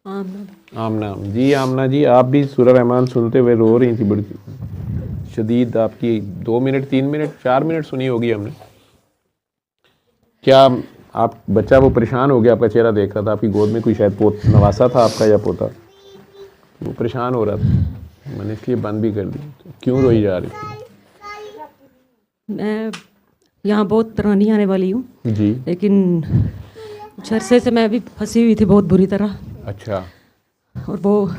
आमना जी, आमना जी, आप भी सूरह रहमान सुनते हुए रो रही थी बड़ी शदीद। आपकी 2 मिनट 3 मिनट 4 मिनट सुनी होगी हमने। क्या आप बच्चा वो परेशान हो गया, आपका चेहरा देख रहा था, आपकी गोद में कोई शायद नवासा था आपका या पोता, वो परेशान हो रहा था, मैंने इसलिए बंद भी कर दी। तो क्यों रोई जा रही थी? मैं यहाँ बहुत पुरानी आने वाली हूँ जी, लेकिन कुछ अरसे से मैं भी फंसी हुई थी बहुत बुरी तरह। अच्छा। और वो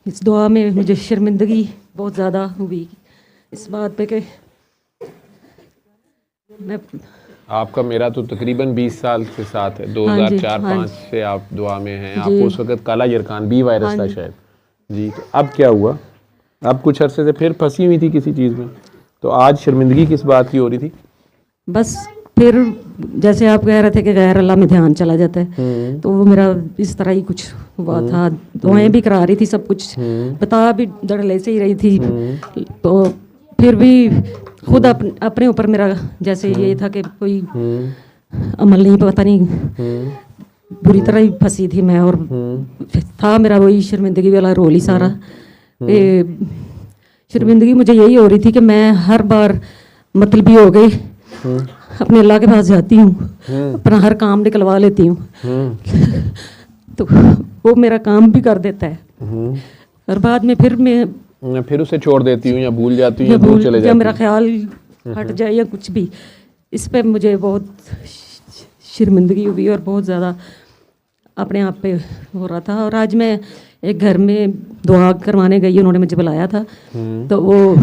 इस दुआ में मुझे शर्मिंदगी बहुत ज़्यादा हुई इस बात पे कि मैं आपका मेरा तो तकरीबन 20 साल से साथ है, 2004-05 से आप दुआ में हैं। आपको उस वक्त काला यरकान बी वायरस था शायद जी। तो अब क्या हुआ? अब कुछ अरसे से फिर फंसी हुई थी किसी चीज़ में, तो आज शर्मिंदगी किस बात की हो रही थी? बस फिर जैसे आप कह रहे थे कि गैर अल्लाह में ध्यान चला जाता है, तो वो मेरा इस तरह ही कुछ हुआ था। दुआएं भी करा रही थी, सब कुछ बता भी डरले से ही रही थी, तो फिर भी खुद अपने ऊपर मेरा जैसे ये था कि कोई अमल नहीं, पता नहीं बुरी तरह ही फंसी थी मैं। और था मेरा वही शर्मिंदगी वाला रोल ही सारा। शर्मिंदगी मुझे यही हो रही थी कि मैं हर बार मतलबी हो गई, अपने अल्लाह के पास जाती हूँ, अपना हर काम निकलवा लेती हूँ तो वो मेरा काम भी कर देता है और बाद में फिर मैं फिर उसे छोड़ देती हूँ या भूल जाती हूँ या दूर चले जाती या हूँ। मेरा ख्याल हट जाए या कुछ भी, इस पे मुझे बहुत शर्मिंदगी हुई और बहुत ज़्यादा अपने आप पे हो रहा था। और आज मैं एक घर में दुआ करवाने गई, उन्होंने मुझे बुलाया था, तो वो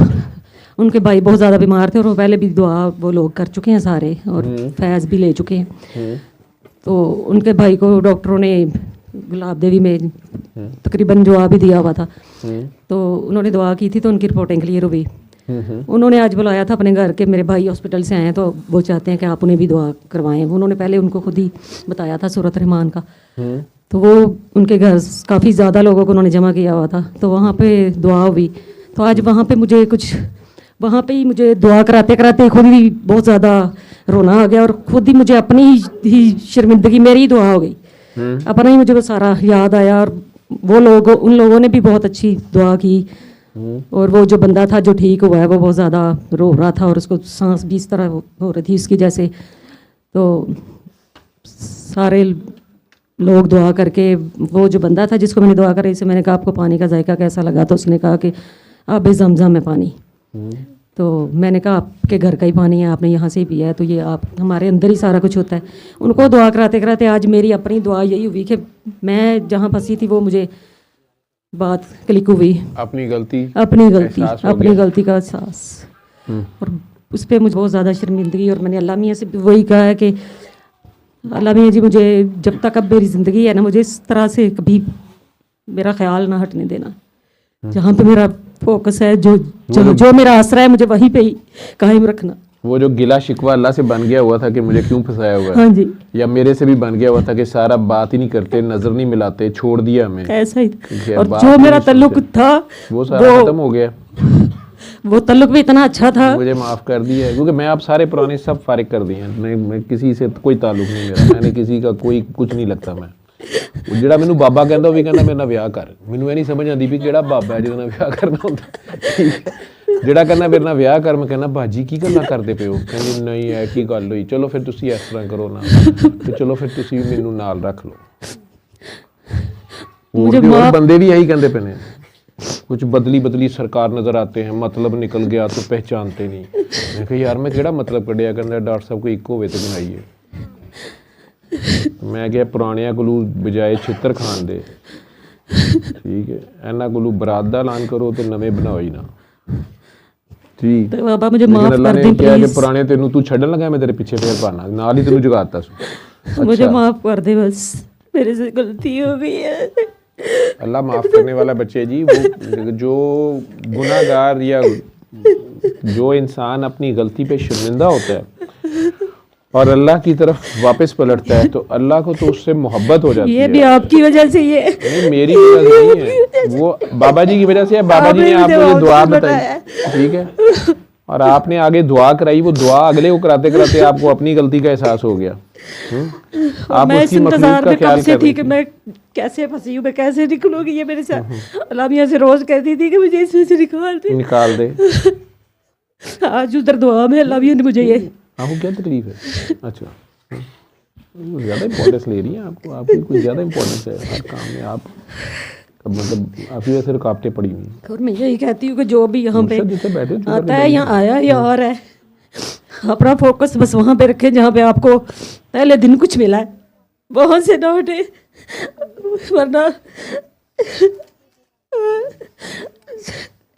उनके भाई बहुत ज़्यादा बीमार थे और वो पहले भी दुआ वो लोग कर चुके हैं सारे और फैज़ भी ले चुके हैं। तो उनके भाई को डॉक्टरों ने गुलाब देवी में तकरीबन दुआ भी दिया हुआ था, तो उन्होंने दुआ की थी तो उनकी रिपोर्टिंग क्लियर हुई। उन्होंने आज बुलाया था अपने घर के, मेरे भाई हॉस्पिटल से आए हैं तो वो चाहते हैं कि आप उन्हें भी दुआ करवाएं। उन्होंने पहले उनको खुद ही बताया था सूरत रहमान का, तो वो उनके घर काफ़ी ज़्यादा लोगों को उन्होंने जमा किया हुआ था, तो वहाँ पे दुआ हुई। तो आज वहाँ पे मुझे कुछ वहाँ पे ही मुझे दुआ कराते कराते खुद ही बहुत ज़्यादा रोना आ गया और खुद ही मुझे अपनी ही शर्मिंदगी, मेरी ही दुआ हो गई, अपना ही मुझे वो सारा याद आया। और वो लोग, उन लोगों ने भी बहुत अच्छी दुआ की और वो जो बंदा था जो ठीक हुआ है वो बहुत ज़्यादा रो रहा था और उसको सांस भी इस तरह हो रही थी उसकी जैसे। तो सारे लोग दुआ करके, वो जो बंदा था जिसको मैंने दुआ करी से मैंने कहा आपको पानी का जायका कैसा लगा, तो उसने कहा कि आप ज़मज़म में पानी, तो मैंने कहा आपके घर का ही पानी है, आपने यहाँ से ही पिया है, तो ये आप हमारे अंदर ही सारा कुछ होता है। उनको दुआ कराते कराते आज मेरी अपनी दुआ यही हुई कि मैं जहाँ फंसी थी वो मुझे बात क्लिक हुई, अपनी गलती का एहसास, और उस पर मुझे बहुत ज़्यादा शर्मिंदगी। और मैंने अल्लाह मियाँ से भी वही कहा है कि अल्लाह मियाँ जी मुझे जब तक अब मेरी ज़िंदगी है ना, मुझे इस तरह से कभी मेरा ख्याल ना हटने देना, जहाँ पे मेरा फोकस है, जो मेरा आसरा है मुझे वहीं पे ही कायम रखना। वो जो गिला शिकवा अल्लाह से बन गया हुआ था कि मुझे क्यों फंसाया हुआ है, हाँ जी, या मेरे से भी बन गया हुआ था कि सारा बात ही नहीं करते, नजर नहीं मिलाते, छोड़ दिया हमें, ऐसा ही। और जो मेरा ताल्लुक था वो सारा खत्म हो गया, वो ताल्लुक भी इतना अच्छा था, मुझे माफ कर दिया, क्योंकि मैं आप सारे पुराने सब फारिग कर दिए हैं। मैं किसी से कोई ताल्लुक नहीं मेरा, मैंने किसी का कोई कुछ नहीं लगता। मैं ਜਿਹੜਾ ਮੈਨੂੰ ਬਾਬਾ ਕਹਿੰਦਾ ਉਹ ਵੀ ਕਹਿੰਦਾ ਮੇਰੇ ਨਾਲ ਵਿਆਹ ਕਰ, ਮੈਨੂੰ ਇਹ ਨਹੀਂ ਸਮਝ ਆਉਂਦੀ ਵੀ ਕਿਹੜਾ ਬਾਬਾ ਹੈ ਜਿਹਦੇ ਨਾਲ ਵਿਆਹ ਕਰਨਾ ਹੁੰਦਾ। ਜਿਹੜਾ ਕਹਿੰਦਾ ਮੇਰੇ ਨਾਲ ਵਿਆਹ ਕਰ, ਮੈਂ ਕਹਿੰਦਾ ਬਾਜੀ ਕੀ ਗੱਲਾਂ ਕਰਦੇ ਪਏ ਹੋ, ਕਹਿੰਦੀ ਨਹੀਂ ਐ ਕੀ ਗੱਲ ਹੋਈ, ਚਲੋ ਫਿਰ ਤੁਸੀਂ ਇਸ ਤਰ੍ਹਾਂ ਕਰੋ ਨਾ, ਤੇ ਚਲੋ ਫਿਰ ਤੁਸੀਂ ਮੈਨੂੰ ਨਾਲ ਰੱਖ ਲਓ। ਹੋਰ ਬੰਦੇ ਵੀ ਇਹੀ ਕਹਿੰਦੇ ਪਏ ਨੇ, कुछ बदली बदली सरकार नज़र आते हैं, मतलब निकल गया तो पहचानते नहीं। मैं कहा यार मैं केड़ा मतलब कढ़िया, कहना डॉक्टर साहब कोई एक होवे तो बनाइए। मैं क्या पुराणिया कोलू बजाए छित्र खान दे, ठीक है, इन्हां कोलू बरात दा ऐलान करो तो नवे बनाओ ही ना, ठीक। बाबा मुझे माफ कर दे प्लीज, कि पुराने तेनू तू छड्डन लगा, मैं तेरे पीछे फेर पाना, नाल ही तेनू जगाता सु। मुझे माफ कर दे, बस मेरे से गलती हो गई है। अल्लाह माफ़ करने वाला बच्चे जी। वो जो गुनाहगार या जो इंसान अपनी गलती पे शर्मिंदा होता है और अल्लाह की तरफ वापस पलटता है, तो अल्लाह को तो उससे मोहब्बत हो जाती है। ये भी आपकी वजह से, ये नहीं मेरी वजह से नहीं है, वो बाबा जी की वजह से है। बाबा जी ने आपको ये दुआ बताई, ठीक है, और आपने आगे दुआ कराई, वो दुआ अगले को कराते कराते आपको अपनी गलती का एहसास हो गया। और आप मैं इस उसकी मखलूक इंतजार का में कब ख्याल से कर थी रही कि थी। मैं कैसे फंसी हूँ, मैं कैसे निकलूंगी। ये मेरे साथ लामिया से रोज कहती थी कि मुझे इसमें से निकाल दे। निकाल दे। आज उधर दुआ में लामिया ने मुझे ये आपको क्या तकलीफ है? अच्छा, ज़्यादा इम्पोर्टेंस ले रही हैं आपको, आपकी कुछ ज़्यादा इम्पोर्टेंस है हर काम में। आप मतलब आपकी वजह से रुकावटें पड़ी हुई हैं। और मैं यही कहती हूँ कि जो भी यहाँ पे मुर्शद जिसे बैठे चुप करके आता है, बैठ यहाँ जाओ। आया या आ रहा है, अपना फोकस बस वहाँ पे रखें जहाँ पे आपको पहले दिन कुछ मिला है, वहाँ से ना हटे, वरना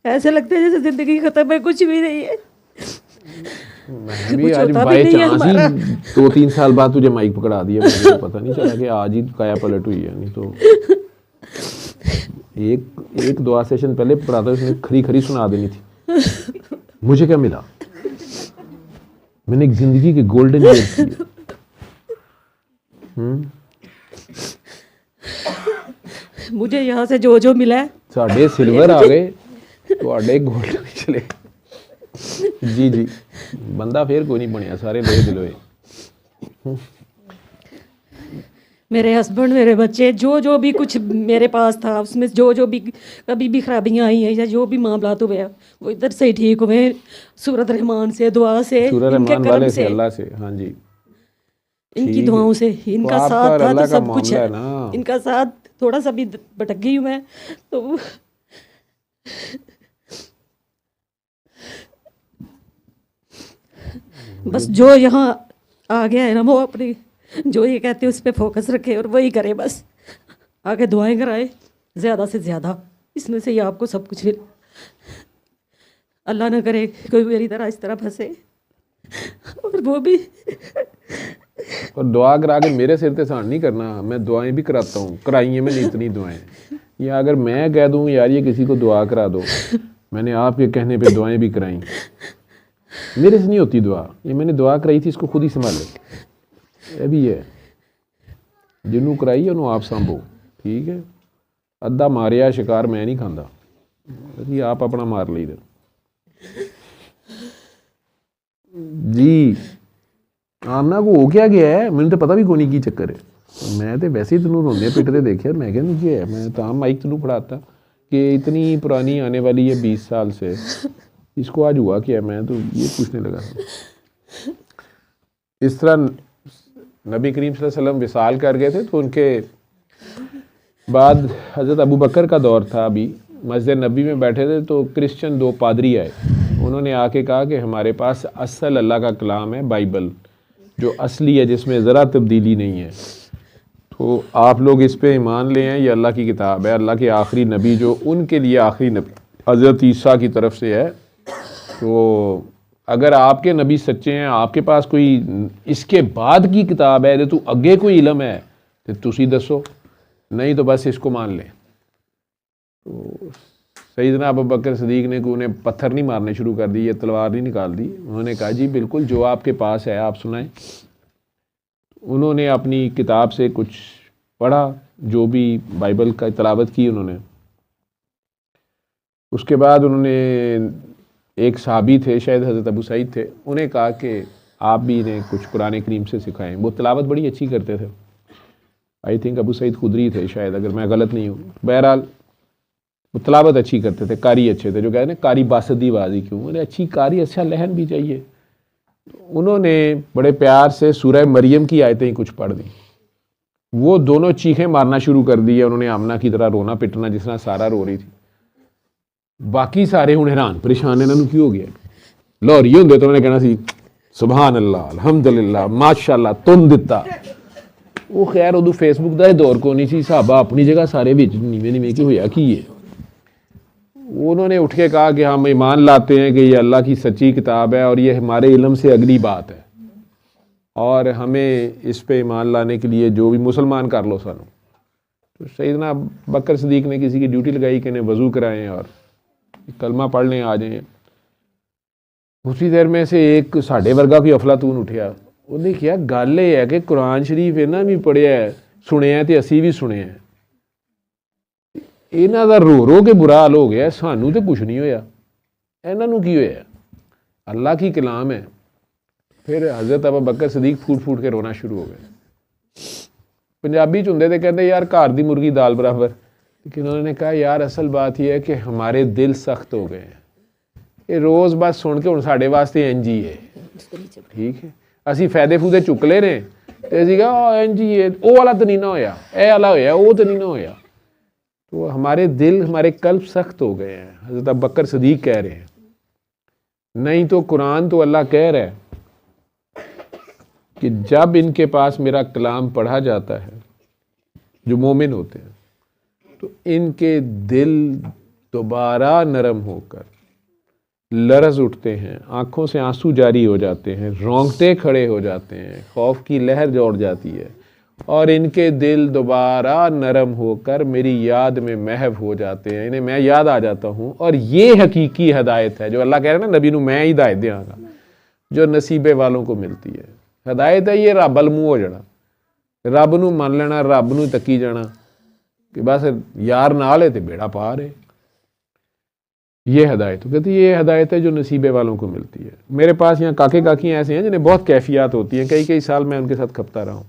ऐसे लगता है जैसे जिंदगी खत्म है, कुछ भी नहीं है। मैं भी कुछ आज होता भी बाय नहीं है चांस ही हमारा। 2-3 साल बाद तुझे माइक पकड़ा दिया, मुझे तो पता नहीं चला कि आज ही काया पलट हुई है। नहीं तो एक दुआ सेशन पहले पढ़ा था, उसने खरी खरी सुना देनी थी। मुझे क्या मिला? मैंने एक जिंदगी के गोल्डन ईयर्स किए। मुझे यहाँ से जो जो मिला है, साढ़े सिल्वर आ गए तो गोल्डन चले। जी जी, बंदा फिर कोई नहीं बनया, सारे लोहे दिलोए। मेरे हस्बैंड, मेरे बच्चे, जो जो भी कुछ मेरे पास था, उसमें जो जो भी कभी भी खराबियां आई हैं या जो भी मामलात हुए हैं, वो इधर से ही ठीक हुए, सूरत रहमान से, दुआ से, सूरह इनके रहमान करम वाले से, से, अल्लाह से। हाँ जी, इनकी ठीक है। दुआओं से, तो इनका आपका साथ और था अल्लाह तो का सब कुछ मामला है। है ना। इनका साथ थोड़ा सा भी भटक गई हूँ मैं तो बस जो यहाँ आ गया है ना, वो अपनी जो ये कहते हैं उस पर फोकस रखे और वही करे बस। आगे दुआएं कराए ज़्यादा से ज़्यादा, इसमें से ही आपको सब कुछ मिले। अल्लाह ना करे कोई मेरी तरह इस तरह फंसे, और वो भी और दुआ करा के मेरे सिर पे एहसान नहीं करना, मैं दुआएं भी कराता हूँ, कराई हैं मैंने इतनी दुआएं। या अगर मैं कह दूँ यार ये किसी को दुआ करा दो, मैंने आपके कहने पे दुआएं भी कराई। मेरे से नहीं होती दुआ, ये मैंने दुआ कराई थी, इसको खुद ही संभाले। ये भी है, जिन्हों कराई है उन्होंने आप सांभो, ठीक है। अद्धा मारिया शिकार मैं नहीं खाता जी, आप अपना मार ली जी। आमना को हो क्या गया है, मैंने तो पता भी कोनी की चक्कर है। मैं तो वैसे ही तेनों रोंदे पिटते देखे, मैं क्या नहीं किया है, मैं तो माइक तेनों पढ़ाता कि इतनी पुरानी आने वाली है 20 साल से, इसको आज हुआ क्या? मैं तो ये पूछने लगा। इस तरह नबी करीम सल्लल्लाहु अलैहि वसल्लम विसाल कर गए थे, तो उनके बाद हज़रत अबू बकर का दौर था। अभी मस्जिद नबी में बैठे थे तो क्रिश्चियन 2 पादरी आए, उन्होंने आके कहा कि हमारे पास असल अल्लाह का कलाम है, बाइबल जो असली है, जिसमें ज़रा तब्दीली नहीं है, तो आप लोग इस पे ईमान ले हैं, ये अल्लाह की किताब है, अल्लाह के आखिरी नबी जो उनके लिए आखिरी नबी हज़रत ईसा की तरफ से है। तो अगर आपके नबी सच्चे हैं, आपके पास कोई इसके बाद की किताब है तो अगे कोई इलम है तो तुसी दसो, नहीं तो बस इसको मान लें। तो सैयदना अबू बकर सदीक ने उन्हें पत्थर नहीं मारने शुरू कर दिए, तलवार नहीं निकाल दी। उन्होंने कहा जी बिल्कुल जो आपके पास है आप सुनाएं। उन्होंने अपनी किताब से कुछ पढ़ा, जो भी बाइबल का तिलावत की उन्होंने। उसके बाद उन्होंने, एक सहाबी थे शायद हज़रत अबू सईद थे, उन्हें कहा कि आप भी इन्हें कुछ कुरान करीम से सिखाएं। वो तिलावत बड़ी अच्छी करते थे, आई थिंक अबू सईद खुदरी थे शायद, अगर मैं गलत नहीं हूँ। बहरहाल वो तिलावत अच्छी करते थे, कारी अच्छे थे, जो कहते हैं कारी बासदी बाजी क्यों, बोले अच्छी कारी, अच्छा लहन भी चाहिए। उन्होंने बड़े प्यार से सूरह मरियम की आयतें ही कुछ पढ़ दी। वो दोनों चीखें मारना शुरू कर दी है, उन्होंने आमना की तरह रोना पिटना, जिस तरह सारा रो रही थी। बाकी सारे हूँ हैरान परेशान, इन्होंने क्यों हो गया। लाहौरी होंगे तो उन्होंने कहना सी सुभान अल्लाह, अल्हम्दुलिल्लाह, माशाअल्लाह, तुम दिता। वो खैर उदू फेसबुक का दौर को नहीं सी, साहबा अपनी जगह सारे बिच नीवे नीवे की होया की है। उन्होंने उठ के कहा कि हम ईमान लाते हैं कि ये अल्लाह की सच्ची किताब है और ये हमारे इल्म से अगली बात है, और हमें इस पे ईमान लाने के लिए जो भी मुसलमान कर लो सानू। तो सैयदना बकर सदीक ने किसी की ड्यूटी लगाई कि इन्हें वज़ू कराएं और कलमा पढ़ लें, आ जाएं। उसी देर में से एक साढ़े वर्गा कोई अफलातून उठिया, उन्हें क्या गल ये है कि कुरान शरीफ इन्होंने भी पढ़िया है, सुनिया तो असी भी सुने हैं, इन्हों का रो रो के बुरा हाल हो गया, सानू तो कुछ नहीं होया, इन्हों की होया। अल्लाह की कलाम है, फिर हज़रत अबू बकर सदीक फूट फूट के रोना शुरू हो गए। पंजाबी च हुंदे ते कहते यार घर दी मुर्गी दाल बराबर, लेकिन उन्होंने कहा यार असल बात यह है कि हमारे दिल सख्त हो गए हैं, ये रोज़ बस सुन के हुण साडे वास्ते इंज ही है, ठीक है असी फायदे फूदे चुक ले रहे ते असी कहा इंज ही है, वो वाला तो नहीं ना होया, ए वाला होया, वो तो नहीं ना होया। तो हमारे दिल हमारे कल्ब सख्त हो गए हैं। हज़रत अबू बकर सदीक कह रहे हैं, नहीं तो कुरान तो अल्लाह कह रहा है कि जब इनके पास मेरा कलाम पढ़ा जाता है, जो मोमिन होते हैं, तो इनके दिल दोबारा नरम होकर लरज़ उठते हैं, आँखों से आंसू जारी हो जाते हैं, रोंगटे खड़े हो जाते हैं, खौफ की लहर दौड़ जाती है और इनके दिल दोबारा नरम होकर मेरी याद में महव हो जाते हैं, इन्हें मैं याद आ जाता हूँ। और ये हकीकी हदायत है जो अल्लाह कह रहे हैं ना, नबी नू मैं हिदायत देंगा, जो नसीबे वालों को मिलती है। हदायत है ये रब अल मूंह हो जाना, रब नू मान लेना, रब नू तकी जाना कि बस यार नाल है तो बेड़ा पार है। ये हदायत हो, कहती ये हदायत है जो नसीबे वालों को मिलती है। मेरे पास यहाँ काके काकियाँ ऐसे हैं जिन्हें बहुत कैफियत होती हैं, कई कई साल मैं उनके साथ खपता रहा हूँ,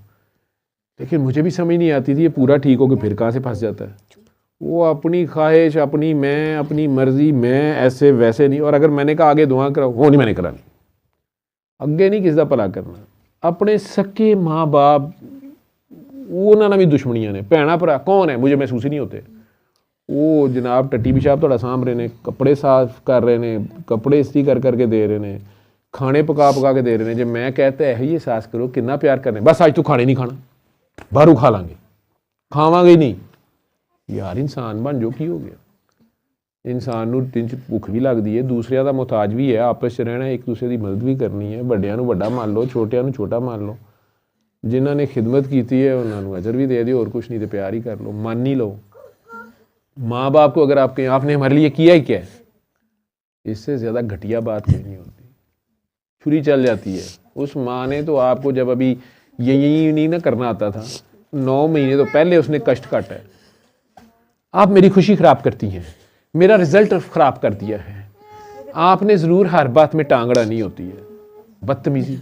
लेकिन मुझे भी समझ नहीं आती थी ये पूरा ठीक हो के फिर कहाँ से फंस जाता है। वो अपनी ख्वाहिश, अपनी मैं, अपनी मर्जी, मैं ऐसे वैसे नहीं। और अगर मैंने कहा आगे दुआ कराओ, वो नहीं मैंने करानी, अगे नहीं किसी का भला करना। अपने सके माँ बाप उन्होंने भी दुश्मनियां ने, भैन भरा कौन है मुझे महसूस ही नहीं होते। वो जनाब टट्टी पिशाब थोड़ा सामभ रहे ने, कपड़े साफ कर रहे ने, कपड़े इस्त्री कर करके दे रहे ने, खाने पका पका के दे रहे ने। जो मैं कहता है ये एहसास करो कितना प्यार करने, बस आज तू खाने नहीं खाना, बाहरों खा लांगे, खावांगे नहीं। यार इंसान बन जो की हो गया। इंसान नूं दिन च भुख भी लगती है, दूसरिਆਂ ਦਾ ਮੁਹਤਾਜ भी है, आपस च रहना, एक दूसरे की मदद भी करनी है। ਵੱਡਿਆਂ ਨੂੰ ਵੱਡਾ मान लो, ਛੋਟਿਆਂ ਨੂੰ छोटा मान लो। जिन्हों ने खिदमत की है उन्होंने अजर भी दे दियो, और कुछ नहीं तो प्यार ही कर लो, मान ही लो। माँ बाप को अगर आपने हमारे लिए किया ही क्या है, इससे ज़्यादा घटिया बात कोई नहीं होती। छुरी चल जाती है। उस माँ ने तो आपको जब अभी यही नहीं ना करना आता था, 9 महीने तो पहले उसने कष्ट काटा है। आप मेरी खुशी ख़राब करती हैं, मेरा रिजल्ट ख़राब कर दिया है। आपने ज़रूर हर बात में टांग अड़ानी होती है, बदतमीज़ी।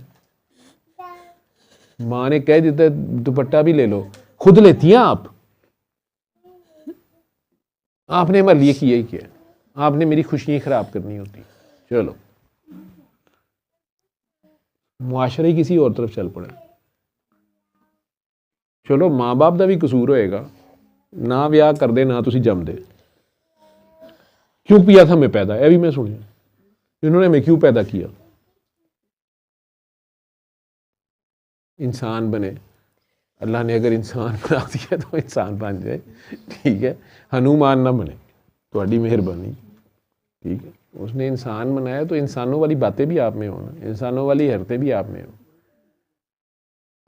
माँ ने कह देता दुपट्टा भी ले लो, खुद लेती हैं आप। आपने हमारे लिए किया ही क्या, आपने मेरी खुशियाँ ख़राब करनी होती। चलो मुआशरा ही किसी और तरफ चल पड़े। चलो माँ बाप का भी कसूर होएगा, ना ब्याह कर दे ना तुसी जम दे। क्यों किया था मैं पैदा, यह भी मैं सुनिया, इन्होंने हमें क्यों पैदा किया। इंसान बने, अल्लाह ने अगर इंसान बना दिया तो इंसान बन जाए, ठीक है। हनुमान ना बने, थोड़ी मेहरबानी, ठीक है। उसने इंसान बनाया तो इंसानों वाली बातें भी आप में हो ना, इंसानों वाली हरकतें भी आप में हो।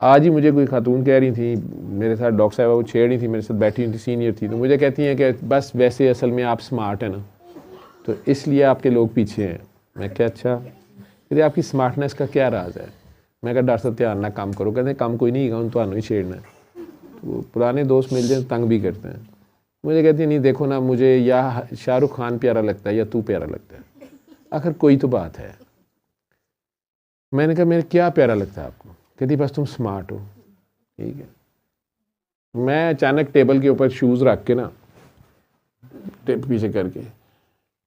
आज ही मुझे कोई खातून कह रही थी, मेरे साथ डॉक्टर साहब वो छेड़ रही थी, मेरे साथ बैठी हुई थी, सीनियर थी, तो मुझे कहती हैं कि बस वैसे असल में आप स्मार्ट हैं ना, तो इसलिए आपके लोग पीछे हैं। मैं क्या अच्छा, कहते आपकी स्मार्टनेस का क्या राज है। मैं कहा डॉक्टर साहब ध्यान ना काम करो। कहते काम कोई नहीं है, उन तो ही छेड़ना है। तो पुराने दोस्त मिल जाए तंग भी करते हैं। मुझे कहती है नहीं देखो ना, मुझे या शाहरुख खान प्यारा लगता है या तू प्यारा लगता है, आखिर कोई तो बात है। मैंने कहा मेरे क्या प्यारा लगता है आपको। कहती बस तुम स्मार्ट हो, ठीक है। मैं अचानक टेबल के ऊपर शूज़ रख के ना, टेप पीछे करके,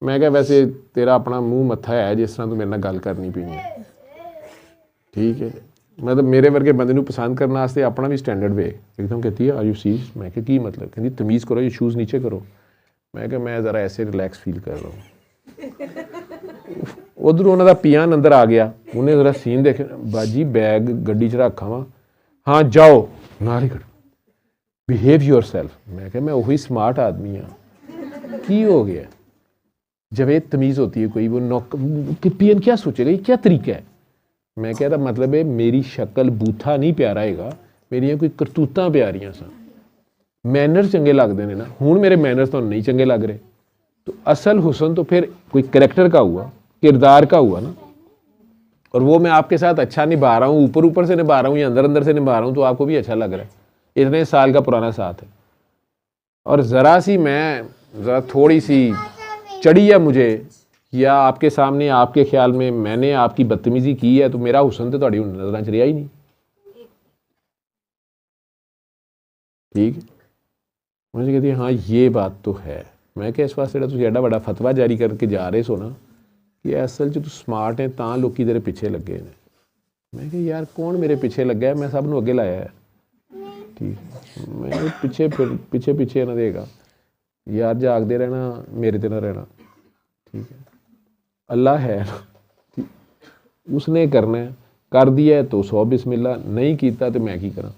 मैं कहा वैसे तेरा अपना मुंह मत्था है जिस तरह तू मेरे नाल गल करनी पी है, ठीक है। मतलब मेरे वर्गे बंदे नूं पसंद करने वास्ते अपना भी स्टैंडर्ड वे। एकदम कहती है आर यू सीरियस। मैं कहा की मतलब। कहती तमीज़ करो, ये शूज़ नीचे करो। मैं कहा मैं ज़रा ऐसे रिलैक्स फील कर रहा हूँ। उधर उन्होंने पियान अंदर आ गया, उन्हें ज़रा सीन देखे, बाजी बैग गड्डी च रखा वा, हाँ जाओ नाल ही बिहेव योर सेल्फ। मैं कहा मैं वही स्मार्ट आदमी हाँ, की हो गया। जब ये तमीज़ होती है कोई, वो नौक पियन क्या सोचेगा, ये क्या तरीका है। मैं कह रहा मतलब है मेरी शक्ल बूथा नहीं प्यारा हैगा, मेरिया कोई करतूतां प्यारियां सन, मैनर चंगे लगते हैं ना। हुण मेरे मैनर तो नहीं चंगे लग रहे, तो असल हुसन तो फिर कोई करैक्टर का हुआ, किरदार का हुआ ना। और वो मैं आपके साथ अच्छा निभा रहा हूँ, ऊपर ऊपर से निभा रहा हूँ या अंदर अंदर से निभा रहा हूँ, तो आपको भी अच्छा लग रहा है। इतने साल का पुराना साथ है, और ज़रा सी मैं ज़रा थोड़ी सी चढ़ी है मुझे, या आपके सामने आपके ख्याल में मैंने आपकी बदतमीजी की है तो मेरा हुसन तो ਤੁਹਾਡੀ नजर च रहा ही नहीं। ठीक मुझे कहती है हाँ ये बात तो है। मैं क्या इस वास्ते तुम एडा बड़ा फतवा जारी करके जा रहे सो ना कि असल च तू स्मार्ट है तां लोकी तेरे पिछे लगे ने। मैं कि यार कौन मेरे पिछे लगा है, मैं सब नूं अगे लाया है। ठीक मैं पिछे पिछे पिछे ना देगा यार, जागते रहना मेरे ते ना रहना। ठीक है अल्लाह है ठीक, उसने करना है, कर दिया तो 100 बिस्मिल्लाह, नहीं किया तो मैं की करा।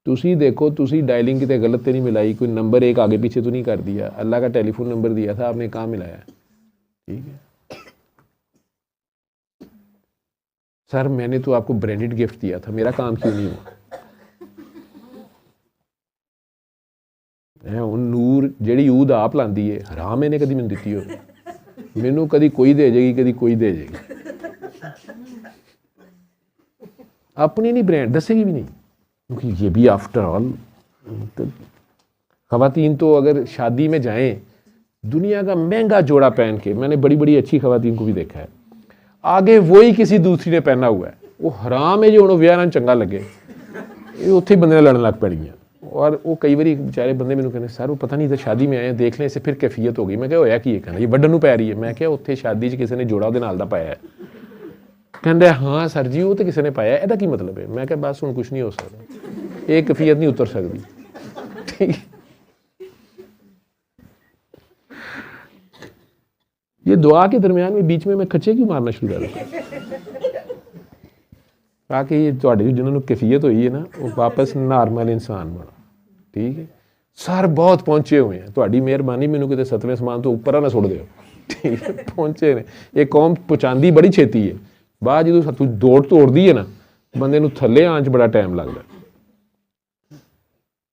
तुसी देखो तुसी डायलिंग कितने गलत तो नहीं मिलाई, कोई नंबर एक आगे पीछे तो नहीं कर दिया। अल्लाह का टेलीफोन नंबर दिया था आपने कहाँ मिलाया। ठीक है सर मैंने तो आपको ब्रांडेड गिफ्ट दिया था, मेरा काम क्यों नहीं हुआ। ਹੁਣ ਨੂਰ ਜਿਹੜੀ ਊਦ ਆਪ ਲਾਂਦੀ ਹੈ ਹਰਾਮ ਇਹਨੇ ਕਦੀ ਮੈਨੂੰ ਦਿੱਤੀ ਹੋਵੇ। ਮੈਨੂੰ ਕਦੀ ਕੋਈ ਦੇ ਜਾਏਗੀ ਕਦੀ ਕੋਈ ਦੇ ਜਾਏਗੀ, अपनी नहीं ब्रांड दसेगी भी नहीं, क्योंकि ये भी आफ्टर ऑल ख़वातीन तो अगर शादी में जाएं दुनिया का महंगा जोड़ा पहन के, मैंने बड़ी बड़ी अच्छी ख़वातीन को भी देखा है, आगे वही किसी दूसरी ने पहना हुआ है, वो हराम है जो उन्होंने विआह नाल चंगा लगे ये उत्थे ही बंदे लड़न लग पैणगियां। और वो कई बार बेचारे बंदे मैंने कहने सर वो पता नहीं था शादी में आए देख लें इसे फिर कैफियत हो गई। मैं क्या होया कि कहना ये वड्डन नूं पै रही है। मैं क्या उत्थे शादी 'च किसी ने जोड़ा ਉਹਦੇ ਨਾਲ ਦਾ ਪਾਇਆ है। कहते हाँ सर जी वो तो किसी ने पाया, ਇਹਦਾ ਕੀ मतलब है। मैं क्या बस हुण कुछ नहीं हो सकता, ये कैफियत नहीं उतर सकती। ठीक ये दुआ के दरमियान में बीच में मैं खच्चे क्यों मारना शुरू कर दिया ताकि ये तुहाडी जिन्होंने कैफियत हुई है ना वो वापस नॉर्मल इंसान बनो। ठीक है सर बहुत पहुंचे हुए हैं, तुहाडी मेहरबानी मैनूं किते 7वें आसमान तो उपर ना सुट दिओ। ठीक है पहुंचे ने, ये कौम पहुँचाती बड़ी छेती है, बाद जो तू दौड़ तोड़ती है ना बंदे नूं थल्ले आने च बड़ा टाइम लगता।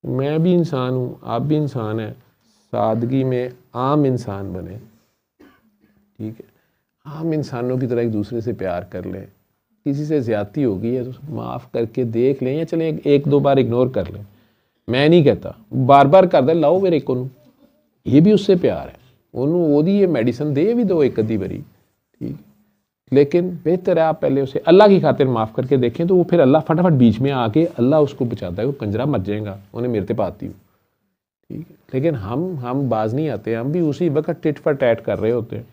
मैं भी इंसान हूँ, आप भी इंसान है, सादगी में आम इंसान बने। ठीक है आम इंसानों की तरह एक दूसरे से प्यार कर लें, किसी से ज़्यादती होगी है तो माफ़ करके देख लें या चलें एक दो बार इग्नोर कर लें। मैं नहीं कहता बार बार कर दे लाओ मेरे को, ये भी उससे प्यार है, उन्होंने ओदी ये मेडिसिन दे भी दो एक अद्धी बारी। ठीक लेकिन बेहतर है आप पहले उसे अल्लाह की खातिर माफ़ करके देखें तो वो फिर अल्लाह फटाफट बीच में आके अल्लाह उसको बचाता है, वो कंजरा मर जाएगा उन्हें मेरे ते पाती हूँ। ठीक है लेकिन हम बाज नहीं आते, हम भी उसी वक्त टिट फॉर टैट कर रहे होते हैं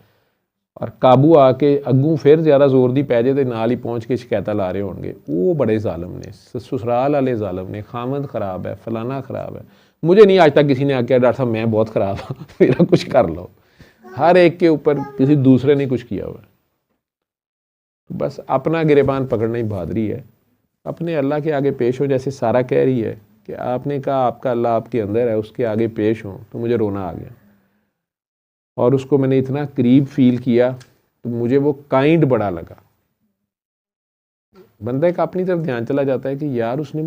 और काबू आके अगू फिर ज़्यादा जोर दी पै जाए तो नाल ही पहुँच के शिकायत ला रहे होंगे। वो बड़े जालिम ने, ससुराल वाले जालिम ने, खामद ख़राब है फलाना ख़राब है। मुझे नहीं आज तक किसी ने आके डॉक्टर साहब मैं बहुत ख़राब हूँ मेरा कुछ कर लो। हर एक के ऊपर किसी दूसरे ने कुछ किया हुआ है, बस अपना गिरेबान पकड़ना ही बहादुरी है। अपने अल्लाह के आगे पेश हो, जैसे सारा कह रही है कि आपने कहा आपका अल्लाह आपके अंदर है, उसके आगे पेश हो तो मुझे रोना आ गया और उसको मैंने इतना करीब फील किया तो मुझे वो काइंड बड़ा लगा। बंदा का अपनी तरफ ध्यान चला जाता है कि यार उसने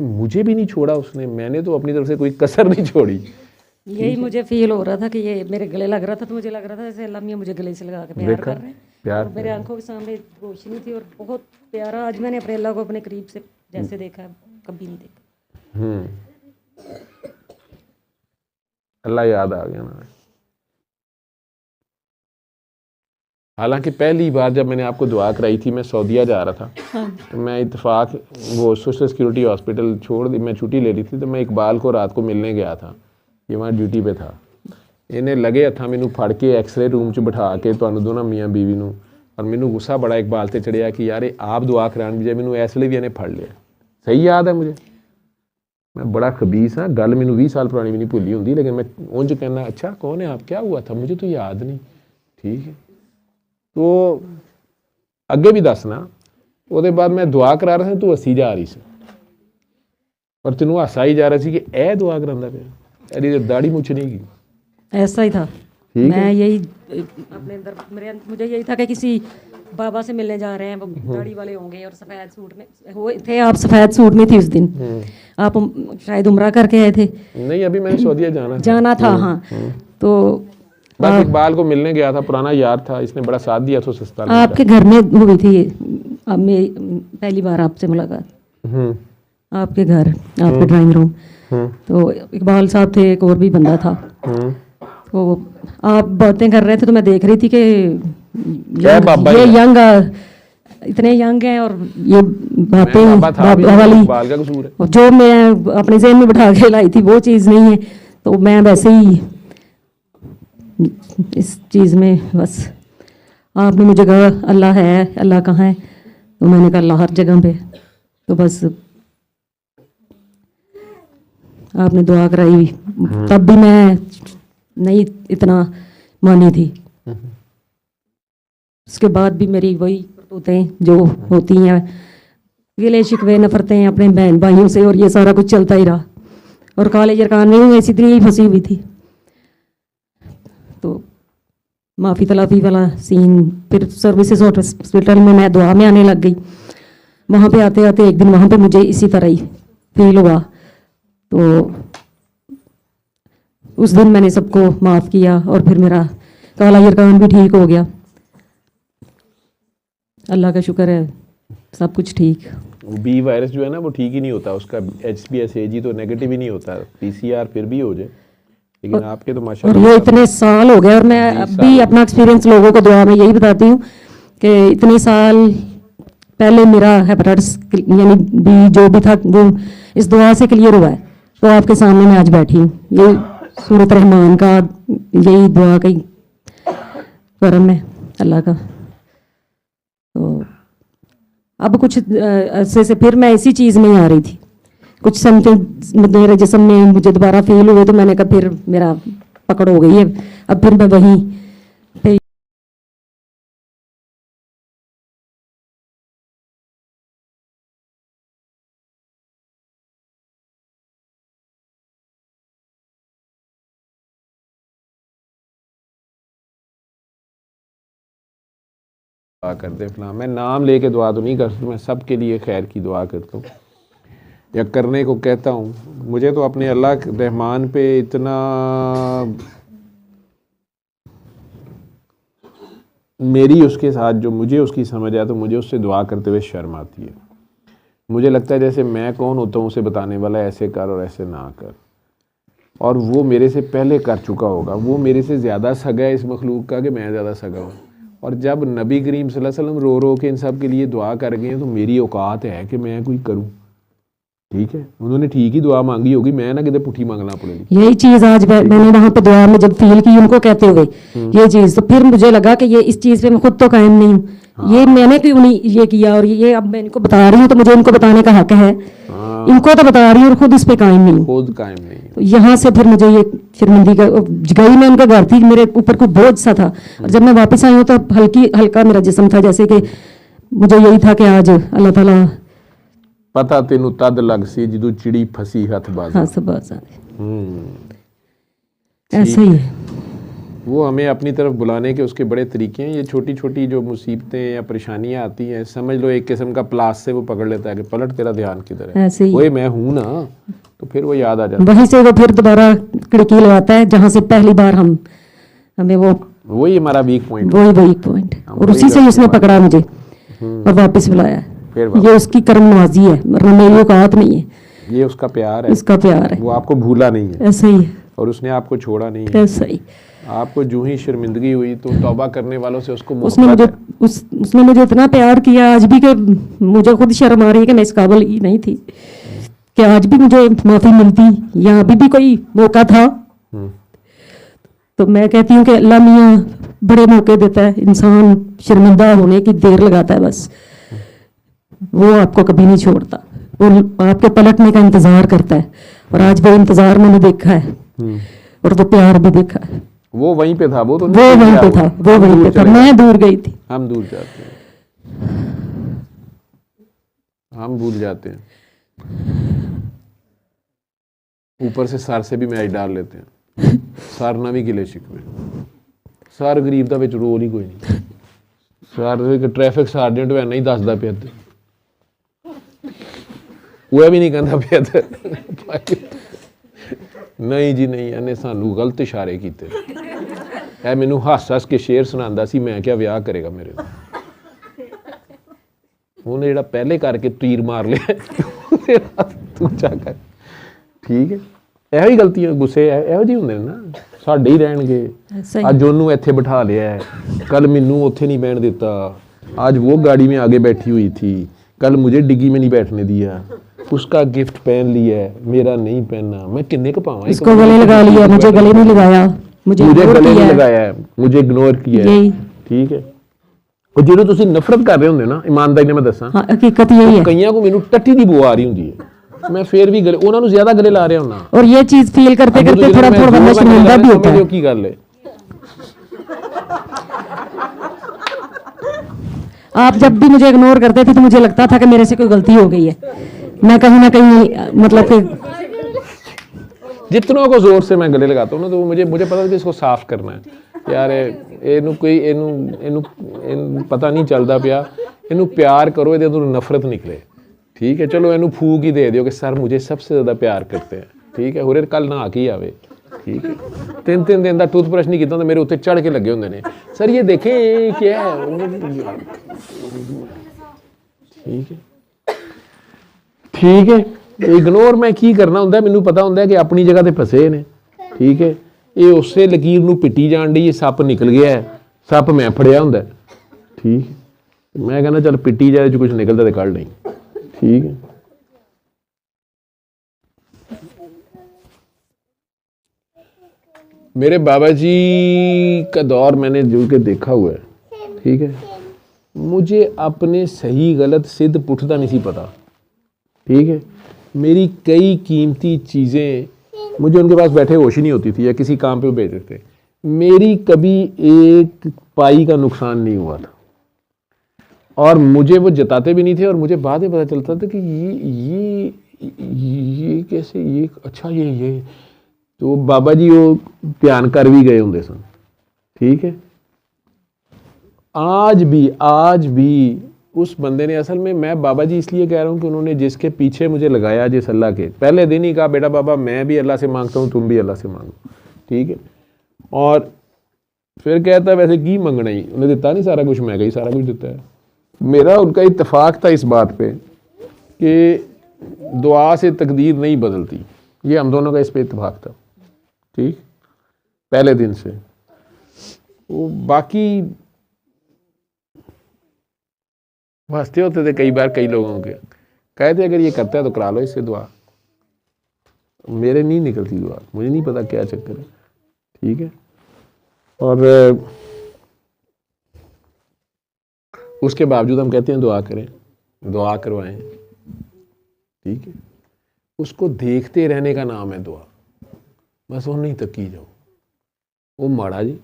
मुझे भी नहीं छोड़ा उसने, मैंने तो अपनी तरफ से कोई कसर नहीं छोड़ी। यही मुझे फील हो रहा था कि ये मेरे गले लग रहा था, तो मुझे लग रहा था जैसे अल्लाह मियां मुझे गले से लगा के प्यार कर रहे हैं। और मेरे आंखों के सामने रोशनी थी और बहुत प्यारा, आज मैंने अपने अल्लाह को अपने करीब से जैसे देखा है कभी नहीं देखा। अल्लाह याद आ गया ना। हालांकि पहली बार जब मैंने आपको दुआ कराई थी मैं सऊदीया जा रहा था। हाँ। तो मैं इत्तेफाक वो सोशल सिक्योरिटी हॉस्पिटल छोड़ दी, मैं छुट्टी ले ली थी तो मैं इकबाल को रात को मिलने गया था, ये वहाँ ड्यूटी पे था। इन्हें लगे हथा मैनू फड़ के एक्सरे रूम च बिठा के तुहानू दोनों मियाँ बीवी नू, और मैनू गुस्सा बड़ा इकबाल ते चढ़िया कि यार आप दुआ कराने बजाय मैनू इसलिए भी इन्हें फड़ लिया। सही याद है मुझे, मैं बड़ा खबीस हाँ, गल मैनू 20 साल पुरानी भी नहीं भुली होंगी, लेकिन मैं उंज कहना अच्छा कौन है आप, क्या हुआ था, मुझे तो याद नहीं। ठीक है तो अगे भी दसना। ਉਹਦੇ बाद मैं दुआ करा रहा था तू हसी जा रही सी और तेनू हासा ही जा रहा सी कि ए दुआ करांदा पिया, एडी दाढ़ी मुछ नहीं की। ऐसा ही था, मैं यही अपने अंदर मुझे यही था कि किसी बाबा से मिलने जा रहे हैं, वो दाढ़ी वाले होंगे और सफ़ेद सूट में हो थे आप। सफ़ेद सूट में थी उस दिन, आप शायद उम्रा करके आए थे। नहीं अभी मैंने सऊदीया जाना था। हाँ तो बस इकबाल को मिलने गया था, पुराना यार था, इसने बड़ा साथ दिया तो सस्ता आपके घर में हुई थी अब मेरी पहली बार आपसे मुलाकात, आपके घर आपके ड्राइंग रूम। तो इकबाल साहब थे, एक और भी बंदा था, तो आप बातें कर रहे थे तो मैं देख रही थी कि क्या बाबा ये ही है? यंग, इतने यंग हैं और ये बातें बाबा था भी बाबा नहीं, वाली, बाल का कसूर है। और जो मैं अपने ज़हन में बिठा के लाई थी वो चीज़ नहीं है, तो मैं वैसे ही इस चीज़ में बस आपने मुझे कहा अल्लाह है, अल्लाह कहाँ है, तो मैंने कहा अल्लाह हर जगह पे, तो बस आपने दुआ कराई, तब भी मैं नहीं इतना मानी थी। उसके बाद भी मेरी वही करतूतें जो होती हैं, गिले शिकवे नफरतें अपने बहन भाइयों से, और ये सारा कुछ चलता ही रहा। और कॉलेज अरकान में हूँ, ऐसी इतनी ही फंसी हुई थी, तो माफ़ी तलाफ़ी वाला सीन। फिर सर्विसेज हॉस्पिटल में मैं दुआ में आने लग गई। वहाँ पे आते आते एक दिन वहाँ पे मुझे इसी तरह ही फील हुआ, तो उस दिन मैंने सबको माफ़ किया और फिर मेरा काला यरकान भी ठीक हो गया। अल्लाह का शुक्र है, सब कुछ ठीक। वो बी वायरस जो है ना वो ठीक ही नहीं होता, उसका HBsAg तो नेगेटिव ही नहीं होता, PCR फिर भी हो जाए, लेकिन आपके तो और माशाल्लाह। ये इतने साल हो गए, और मैं 20 अब साल भी हो अपना एक्सपीरियंस लोगों को दुआ में यही बताती हूँ कि इतने साल पहले मेरा हेपेटाइटिस यानी बी जो भी था वो इस दुआ से क्लियर हुआ है, तो आपके सामने मैं आज बैठी हूँ। ये सूरत रहमान का यही दुआ का ही करम है अल्लाह का। तो अब कुछ अरसे से फिर मैं इसी चीज़ में ही आ रही थी, कुछ समथिंग मेरे जिस्म में मुझे दोबारा फील हुए, तो मैंने कहा फिर मेरा पकड़ हो गई है, अब फिर मैं वहीं पे दुआ करते फलां, मैं नाम लेके दुआ तो नहीं करता, मैं सबके लिए खैर की दुआ करता हूँ या करने को कहता हूँ। मुझे तो अपने अल्लाह रहमान पे इतना मेरी उसके साथ जो मुझे उसकी समझ आया, तो मुझे उससे दुआ करते हुए शर्म आती है। मुझे लगता है जैसे मैं कौन होता हूँ उसे बताने वाला, ऐसे कर और ऐसे ना कर, और वो मेरे से पहले कर चुका होगा। वो मेरे से ज़्यादा सगा है इस मखलूक का कि मैं ज़्यादा सगा हूँ। और जब नबी करीम सल्लल्लाहु अलैहि वसल्लम रो रो के इन सब के लिए दुआ कर गए हैं, तो मेरी औकात है कि मैं कोई करूँ? ठीक है, उन्होंने ठीक ही दुआ मांगी होगी, मैं ना कितने पुठी मांगना पड़ेगी। यही चीज़ आज मैंने वहाँ पे दुआ में जब फील की उनको कहते हुए ये चीज़, तो फिर मुझे लगा कि ये इस चीज़ पे मैं खुद तो कायम नहीं हूँ, ये मैंने क्यों नहीं ये किया, और ये अब मैं इनको बता रही हूँ, तो मुझे इनको बताने का हक है। इनको तो बता रही हूँ और खुद इस पे कायम नहीं हूँ, खुद कायम नहीं है। तो यहाँ से फिर मुझे ये शर्मिंदगी का गई। मैं उनका घर थी, मेरे ऊपर कोई बोझ सा था, और जब मैं वापस आई हूँ तो हल्का मेरा जिस्म था, जैसे कि मुझे यही था कि आज अल्लाह ताला पता तेनू तद लग सी जिदू चिड़ी फसी हथ बाजा। हाँ सब ऐसा ही है। वो हमें अपनी तरफ बुलाने के उसके बड़े तरीके हैं। ये छोटी छोटी जो मुसीबतें या परेशानियां आती हैं, समझ लो एक किस्म का प्लास से वो पकड़ लेता है कि पलट तेरा ध्यान किधर है, ऐसे ही वही मैं हूं ना, तो फिर वो याद आ जाता है। वहीं से वो फिर दोबारा खिड़की लगाता है जहाँ से पहली बार हमें वही हमारा वीक पॉइंट, वही वीक पॉइंट, हम और वही उसी से ही उसने गलती पकड़ा मुझे और वापस बुलाया। फिर ये उसकी कर्म नवाजी है, वरना मेरी औकात नहीं है। ये उसका प्यार है, इसका प्यार है, वो आपको भूला नहीं है, ऐसा ही है, और उसने आपको छोड़ा नहीं है। ऐसा ही। आपको जो ही शर्मिंदगी हुई तो तौबा करने वालों से उसको उसने मोहब्बत मुझे है। उसने मुझे इतना प्यार किया आज भी कि मुझे खुद शर्म आ रही है कि मैं इस काबिल ही नहीं थी कि आज भी मुझे माफ़ी मिलती, या अभी भी कोई मौका था, तो मैं कहती हूँ कि अल्लाह मियाँ बड़े मौके देता है, इंसान शर्मिंदा होने की देर लगाता है बस, वो आपको कभी नहीं छोड़ता, वो आपके पलटने का इंतज़ार करता है, और आज वो इंतज़ार मैंने देखा है और वो प्यार भी देखा है। वो वहीं पे था, वो तो वो वहीं पे था, वो वहीं पे था, मैं दूर गई थी। हम दूर जाते हैं, हम भूल जाते हैं, ऊपर से सर से भी मैच डाल लेते हैं, सर ना भी गिले शिकवे, सर गरीब का विच रोल ही कोई नहीं, सर ट्रैफिक सार्जेंट वह नहीं दसदा पिया, वो भी नहीं कहता पिया नहीं जी नहीं, इन्हें सानू गलत इशारे किए, है मैनू हस हस के शेर सुनांदा सी, मैं क्या विआह करेगा मेरे उन्हें जेड़ा पहले करके तीर मार लिया तू जा कर, ठीक है। ਇਹੋ ਹੀ ਗਲਤੀਆਂ ਗੁੱਸੇ ਇਹੋ ਜਿਹੇ ਹੁੰਦੇ ਨੇ ਨਾ, ਸਾਡੇ ਹੀ ਰਹਿਣਗੇ। सही ਅੱਜ ਉਹਨੂੰ ਇੱਥੇ ਬਿਠਾ ਲਿਆ, कल ਮੈਨੂੰ ਉੱਥੇ नहीं बैठ देता, आज वो गाड़ी में आगे बैठी हुई थी, कल मुझे डिग्गी में नहीं बैठने दिया, उसका गिफ्ट पहन लिया है, मेरा नहीं पहनना। मैं किन्ने को पाऊँ, इसको गले लगा लिया, मुझे गले नहीं लगाया, मुझे गले इग्नोर नहीं किया। लगाया है, मुझे इग्नोर किया है। यही ठीक है। ਉਹ ਜਦੋਂ ਤੁਸੀਂ ਨਫ਼ਰਤ ਕਰ ਰਹੇ ਹੁੰਦੇ ਨਾ, ਇਮਾਨਦਾਰੀ ਨਾਲ ਮੈਂ ਦੱਸਾਂ, हाँ हकीकत यही है। ਕਈਆਂ ਕੋ ਮੈਨੂੰ ਟੱਟੀ ਦੀ ਬੂ ਆ ਰਹੀ ਹੁੰਦੀ ਹੈ, मैं फिर भी गले ਉਹਨਾਂ ਨੂੰ ਜ਼ਿਆਦਾ ਗਲੇ ਲਾ ਰਿਹਾ ਹੁੰਨਾ। और ये चीज फील करते करते थोड़ा थोड़ा बंदा शर्मिंदा भी होता है। ਕੀ ਗੱਲ ਹੈ? आप जब भी मुझे इग्नोर करते थे तो मुझे लगता था कि मेरे से कोई गलती हो गई है, मैं कहीं ना कहीं मतलब कि जितनों को जोर से मैं गले लगाता हूँ ना, तो मुझे पता है कि इसको साफ करना है यार, ਇਹਨੂੰ ਕੋਈ ਇਹਨੂੰ ਪਤਾ ਨਹੀਂ ਚੱਲਦਾ ਪਿਆ, ਇਹਨੂੰ ਪਿਆਰ ਕਰੋ, ਇਹਦੇ ਅੰਦਰੋਂ ਨਫ਼ਰਤ ਨਿਕਲੇ। ठीक है, चलो ਇਹਨੂੰ फूक ही दे दियो कि सर मुझे सबसे ज़्यादा प्यार करते हैं। ठीक है, होरे कल नहा के ही आवे। ठीक है, 3 दिन का टूथब्रश नहीं किया, मेरे उत्ते चढ़ के लगे होंगे ने, सर ये देखें क्या है। ठीक है, इग्नोर मैं की करना होंगे, मैनू पता होंगे कि अपनी जगह ते फसे ने। ठीक है, ये उस लकीर नू पिटी जान डी, सप निकल गया है, सप मैं फड़िया होंगे। ठीक, मैं कहना चल पिटी जाए, जो कुछ निकलता तो कल नहीं। ठीक है, मेरे बाबा जी का दौर मैंने जो के देखा हुआ है। ठीक है, मुझे अपने सही गलत सिद्ध पुठदा नहीं सी पता। ठीक है, मेरी कई कीमती चीज़ें मुझे उनके पास बैठे होश ही नहीं होती थी, या किसी काम पे भेज देते, मेरी कभी एक पाई का नुकसान नहीं हुआ था, और मुझे वो जताते भी नहीं थे, और मुझे बाद में पता चलता था कि ये कैसे, ये अच्छा ये तो बाबा जी वो ध्यान कर भी गए होंगे सन। ठीक है, आज भी उस बंदे ने, असल में मैं बाबा जी इसलिए कह रहा हूँ कि उन्होंने जिसके पीछे मुझे लगाया, जिस अल्लाह के, पहले दिन ही कहा बेटा बाबा मैं भी अल्लाह से मांगता हूँ, तुम भी अल्लाह से मांगो। ठीक है, और फिर कहता वैसे की मंगना ही, उन्हें दिता नहीं सारा कुछ, मैं ही सारा कुछ दिता है। मेरा उनका इत्तेफाक था इस बात पे कि दुआ से तकदीर नहीं बदलती, ये हम दोनों का इस पे इत्तेफाक था। ठीक, पहले दिन से। वो बाकी हंसते होते थे कई बार, कई लोगों के कहते अगर ये करता है तो करा लो इससे दुआ, मेरे नहीं निकलती दुआ, मुझे नहीं पता क्या चक्कर है। ठीक है, और उसके बावजूद हम कहते हैं दुआ करें, दुआ करवाएं। ठीक है, उसको देखते रहने का नाम है दुआ, बस वो नहीं तकी जाओ, वो माड़ा जी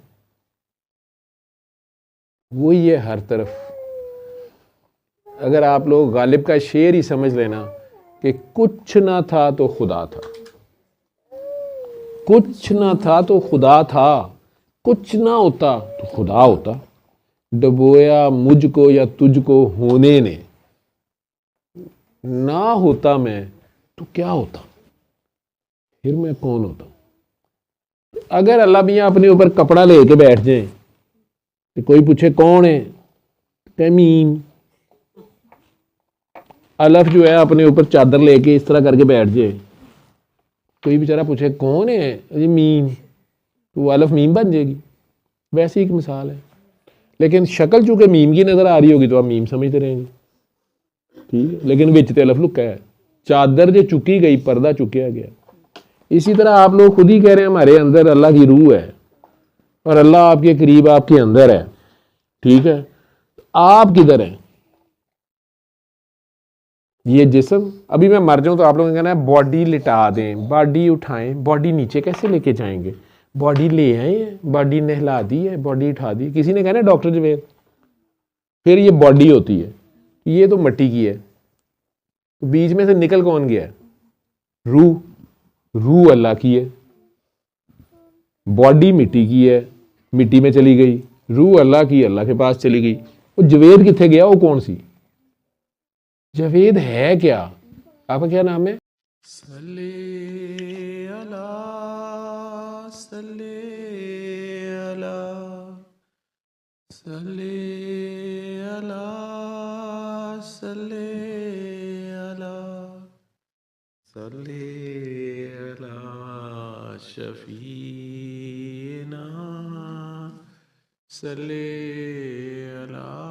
वही है हर तरफ। अगर आप लोग गालिब का शेर ही समझ लेना कि कुछ ना था तो खुदा था, कुछ ना था तो खुदा था, कुछ ना होता तो खुदा होता, डबोया मुझको या तुझको होने ने, ना होता मैं तो क्या होता, फिर मैं कौन होता। अगर अल्लाह मियाँ अपने ऊपर कपड़ा लेके बैठ जाए तो कोई पूछे कौन है, मीम अलफ जो है अपने ऊपर चादर लेके इस तरह करके बैठ जाए, कोई बेचारा पूछे कौन है, ये मीम, तो वो अलफ मीम बन जाएगी। वैसी एक मिसाल है, लेकिन शक्ल चूंकि मीम की नज़र आ रही होगी तो आप मीम समझते रहेंगे। ठीक है, लेकिन विच ते अलफ लुका है, चादर जो चुकी गई, पर्दा चुकया गया। इसी तरह आप लोग खुद ही कह रहे हैं हमारे अंदर अल्लाह की रूह है, और अल्लाह आपके करीब आपके अंदर है। ठीक है, आप किधर हैं? ये जिस्म, अभी मैं मर जाऊं तो आप लोगों ने कहना है बॉडी लिटा दें, बॉडी उठाएं, बॉडी नीचे कैसे लेके जाएंगे, बॉडी ले आए हैं, बॉडी नहला दी है, बॉडी उठा दी। किसी ने कहना डॉक्टर जवेद फिर ये बॉडी होती है, ये तो मिट्टी की है, तो बीच में से निकल कौन गया है? रूह, रूह अल्लाह की है, बॉडी मिट्टी की है, मिट्टी में चली गई, रूह अल्लाह की, अल्लाह के पास चली गई। वो जवेद किथे गया, वो कौन सी जवेद है क्या? आपका क्या नाम है? सल्ले अला सल्ले अला सल्ले अला सल्ले अला सल्ले अला शफीना सल्ले अला